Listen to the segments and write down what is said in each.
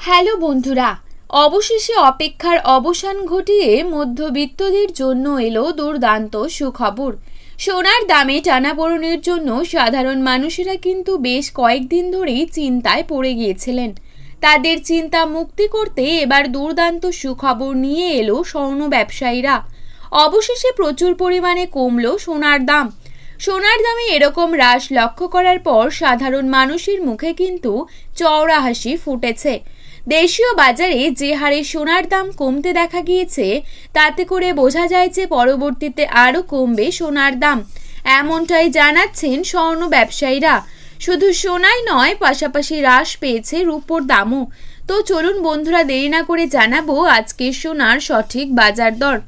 Hello বন্ধুরা, অবশেষে অপেক্ষার অবসান ঘটিয়ে মধ্যবিত্তদের জন্য এলো দুর্দান্ত সুখবর। সোনার দামে টানাপোড়েনের জন্য সাধারণ মানুষেরা কিন্তু বেশ কয়েকদিন ধরেই চিন্তায় পড়ে গিয়েছিলেন। তাদের চিন্তা মুক্তি করতে এবার দুর্দান্ত সুখবর নিয়ে এলো স্বর্ণ ব্যবসায়ীরা। অবশেষে প্রচুর পরিমাণে কমলো সোনার দাম। সোনার দামে এরকম হ্রাস লক্ষ্য করার পর সাধারণ মানুষের মুখে কিন্তু চওড়া হাসি ফুটেছে। দেশীয় বাজারে যে হারে সোনার দাম কমতে দেখা গিয়েছে, তাতে করে বোঝা যায় যে পরবর্তীতে আরও কমবে সোনার দাম, এমনটাই জানাচ্ছেন স্বর্ণ ব্যবসায়ীরা। শুধু সোনাই নয়, পাশাপাশি হ্রাস পেয়েছে রূপোর দামও। তো চলুন বন্ধুরা, দেরি না করে জানাবো আজকের সোনার সঠিক বাজার দর।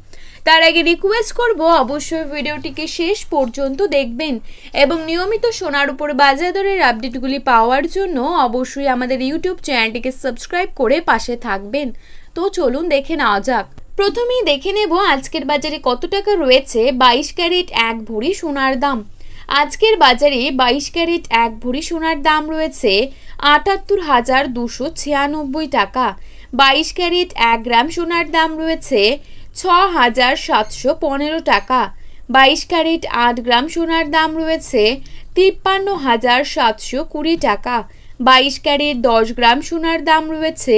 তার আগে রিকোয়েস্ট করব, অবশ্যই ভিডিওটিকে শেষ পর্যন্ত দেখবেন এবং নিয়মিত সোনার উপর বাজার দরের আপডেটগুলি পাওয়ার জন্য অবশ্যই আমাদের ইউটিউব চ্যানেলটিকে সাবস্ক্রাইব করে পাশে থাকবেন। তো চলুন দেখে নেওয়া যাক। প্রথমেই দেখে নেব আজকের বাজারে কত টাকা রয়েছে 22 ক্যারেট 1 ভরি সোনার দাম। আজকের বাজারে 22 ক্যারেট 1 ভরি সোনার দাম রয়েছে ৭৮,২৯৬ টাকা। 22 ক্যারেট 1 গ্রাম সোনার দাম রয়েছে ৬,৭১৫ টাকা। 22 ক্যারেট ৮ গ্রাম সোনার দাম রয়েছে ৫৩,৭২০ টাকা। 22 ক্যারেট 10 গ্রাম সোনার দাম রয়েছে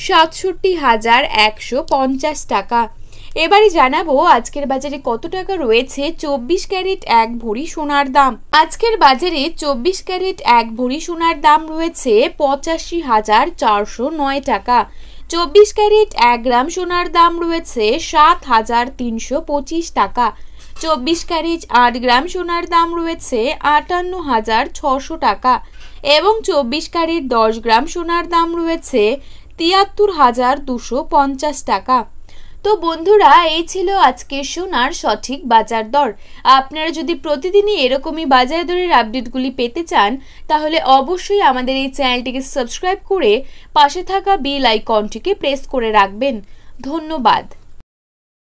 ৬৭,১৫০ টাকা। এবারে জানাবো আজকের বাজারে কত টাকা রয়েছে 24 ক্যারেট 1 ভরি সোনার দাম। আজকের বাজারে 24 ক্যারেট 1 ভরি সোনার দাম রয়েছে ৮৫,৪০৯ টাকা। 24 ক্যারেট 1 গ্রাম সোনার দাম রয়েছে ৭,৩২৫ টাকা। 24 ক্যারেট 8 গ্রাম সোনার দাম রয়েছে ৫৮,৬০০ টাকা এবং 24 ক্যারেট 10 গ্রাম সোনার দাম রয়েছে ৭৩,২৫০ টাকা। তো বন্ধুরা, এই ছিল আজকের সোনার সঠিক বাজার দর। আপনারা যদি প্রতিদিনই এরকমই বাজার দরের আপডেটগুলি পেতে চান, তাহলে অবশ্যই আমাদের এই চ্যানেলটিকে সাবস্ক্রাইব করে পাশে থাকা বেল আইকনটিকে প্রেস করে রাখবেন। ধন্যবাদ।